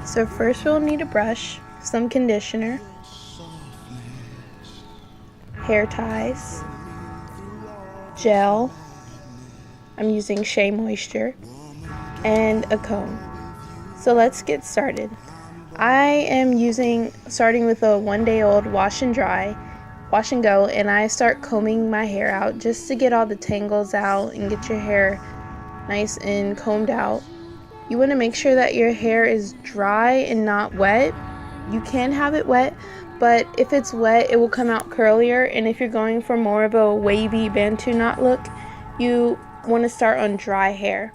So first we'll need a brush, some conditioner, hair ties, gel, I'm using Shea Moisture, and a comb. So let's get started. I am starting with a 1-day-old wash and go, and I start combing my hair out just to get all the tangles out and get your hair nice and combed out. You want to make sure that your hair is dry and not wet. You can have it wet, but if it's wet, it will come out curlier, and if you're going for more of a wavy Bantu knot look, you want to start on dry hair.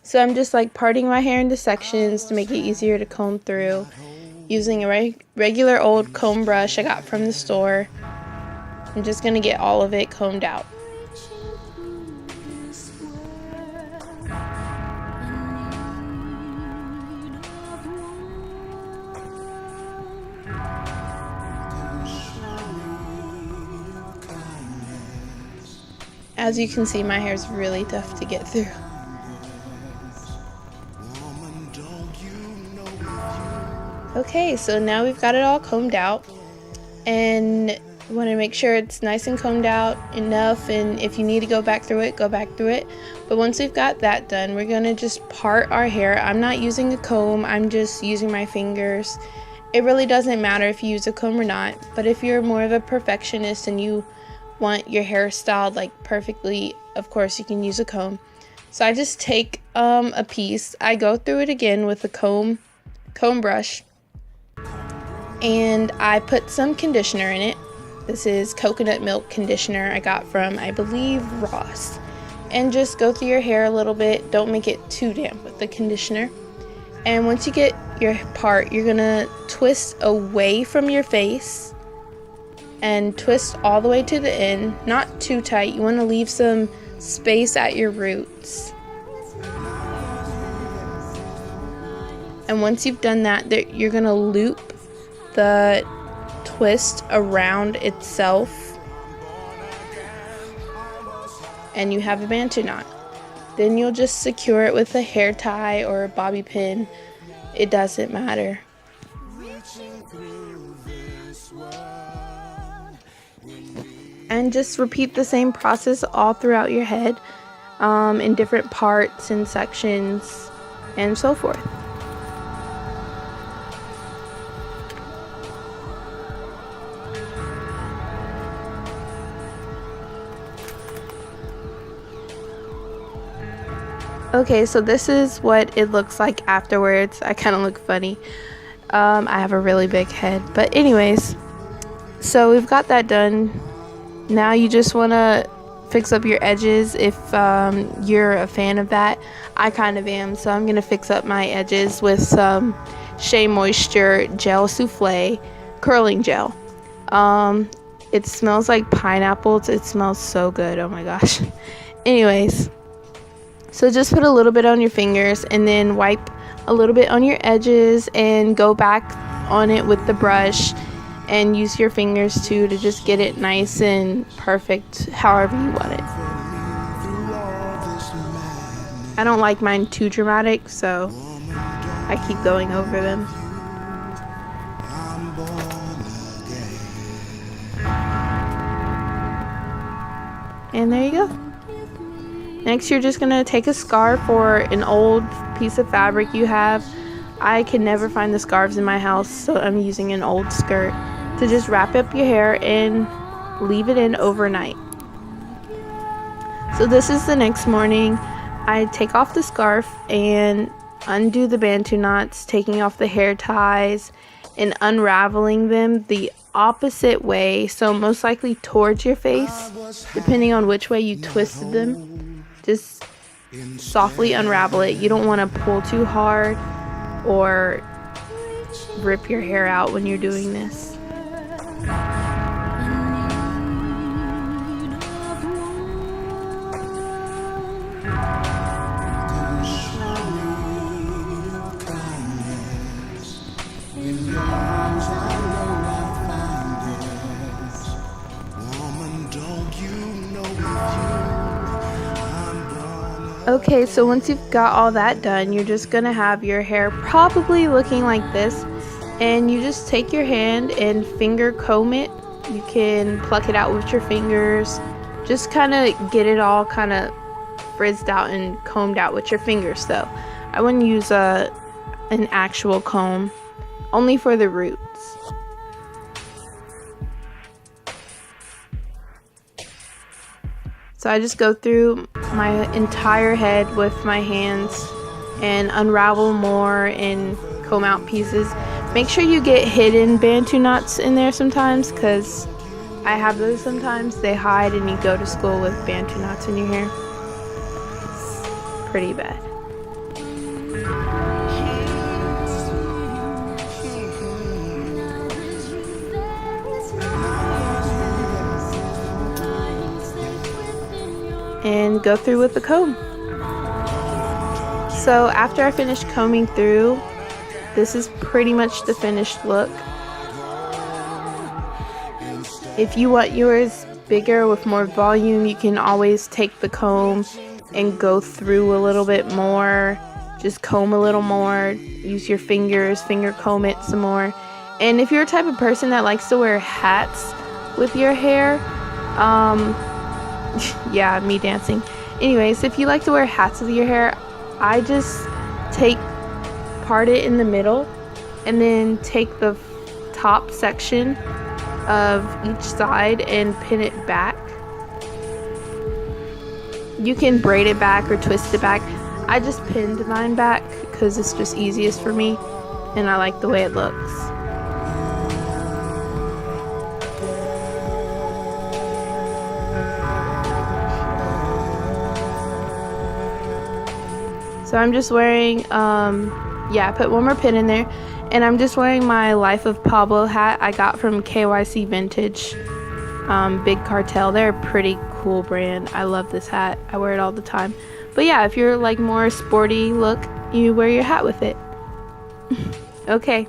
So I'm just like parting my hair into sections to make it easier to comb through, using a regular old comb brush I got from the store. I'm just going to get all of it combed out. As you can see, my hair is really tough to get through. Okay, so now we've got it all combed out, and you want to make sure it's nice and combed out enough, and if you need to go back through it, go back through it. But once we've got that done, we're going to just part our hair. I'm not using a comb, I'm just using my fingers. It really doesn't matter if you use a comb or not, but if you're more of a perfectionist and you want your hair styled like perfectly, of course you can use a comb. So I just take a piece, I go through it again with a comb brush, and I put some conditioner in it. This is coconut milk conditioner I got from, I believe, Ross. And just go through your hair a little bit. Don't make it too damp with the conditioner. And once you get your part, you're gonna twist away from your face and twist all the way to the end. Not too tight. You want to leave some space at your roots. And once you've done that, you're gonna loop the twist around itself, and you have a Bantu knot. Then you'll just secure it with a hair tie or a bobby pin. It doesn't matter. And just repeat the same process all throughout your head, in different parts and sections and so forth. Okay, so this is what it looks like afterwards. I kind of look funny. I have a really big head. But anyways, so we've got that done. Now you just want to fix up your edges if you're a fan of that. I kind of am, so I'm going to fix up my edges with some Shea Moisture Gel Souffle curling gel. It smells like pineapples. It smells so good. Oh my gosh. Anyways, so just put a little bit on your fingers and then wipe a little bit on your edges and go back on it with the brush and use your fingers too to just get it nice and perfect however you want it. I don't like mine too dramatic, so I keep going over them. And there you go. Next, you're just going to take a scarf or an old piece of fabric you have. I can never find the scarves in my house, so I'm using an old skirt to just wrap up your hair and leave it in overnight. So this is the next morning. I take off the scarf and undo the Bantu knots, taking off the hair ties and unraveling them the opposite way, so most likely towards your face, depending on which way you twisted them. Just softly unravel it. You don't want to pull too hard or rip your hair out when you're doing this. Okay, so once you've got all that done, you're just gonna have your hair probably looking like this, and you just take your hand and finger comb it. You can pluck it out with your fingers, just kind of get it all kind of frizzed out and combed out with your fingers though. I wouldn't use an actual comb, only for the roots. So I just go through my entire head with my hands and unravel more and comb out pieces. Make sure you get hidden Bantu knots in there sometimes, because I have those sometimes. They hide and you go to school with Bantu knots in your hair. It's pretty bad. And go through with the comb. So after I finish combing through, this is pretty much the finished look. If you want yours bigger with more volume, you can always take the comb and go through a little bit more. Just comb a little more, use your fingers, finger comb it some more. And if you're a type of person that likes to wear hats with your hair, yeah, me dancing. Anyways, if you like to wear hats with your hair, I just part it in the middle and then take the top section of each side and pin it back. You can braid it back or twist it back. I just pinned mine back because it's just easiest for me and I like the way it looks. So I'm just wearing, I put one more pin in there, and I'm just wearing my Life of Pablo hat I got from KYC Vintage, Big Cartel. They're a pretty cool brand. I love this hat. I wear it all the time. But yeah, if you're like more sporty look, you wear your hat with it. Okay,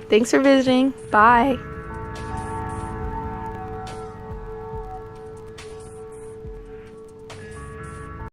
thanks for visiting. Bye.